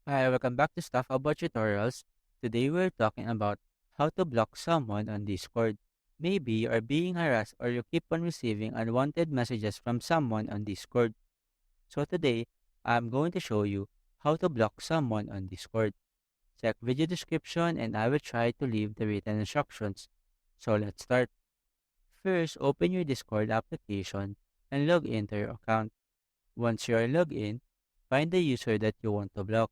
Hi, welcome back to Stuff About Tutorials. Today we're talking about how to block someone on Discord. Maybe you are being harassed or you keep on receiving unwanted messages from someone on Discord. So today, I'm going to show you how to block someone on Discord. Check video description and I will try to leave the written instructions. So let's start. First, open your Discord application and log into your account. Once you are logged in, find the user that you want to block.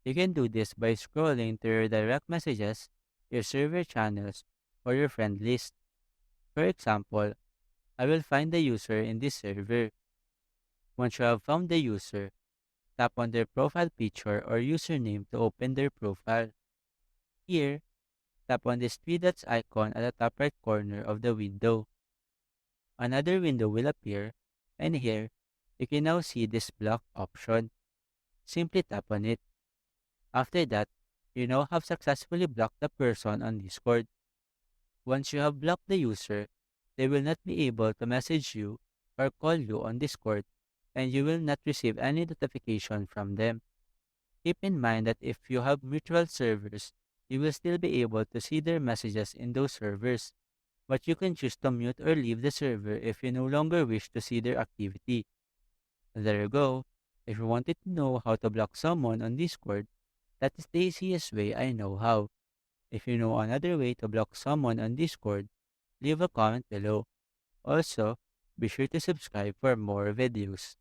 You can do this by scrolling through your direct messages, your server channels, or your friend list. For example, I will find the user in this server. Once you have found the user, tap on their profile picture or username to open their profile. Here, tap on this three dots icon at the top right corner of the window. Another window will appear, and here, you can now see this block option. Simply tap on it. After that, you now have successfully blocked the person on Discord. Once you have blocked the user, they will not be able to message you or call you on Discord, and you will not receive any notification from them. Keep in mind that if you have mutual servers, you will still be able to see their messages in those servers, but you can choose to mute or leave the server if you no longer wish to see their activity. There you go. If you wanted to know how to block someone on Discord, that is the easiest way I know how. If you know another way to block someone on Discord, leave a comment below. Also, be sure to subscribe for more videos.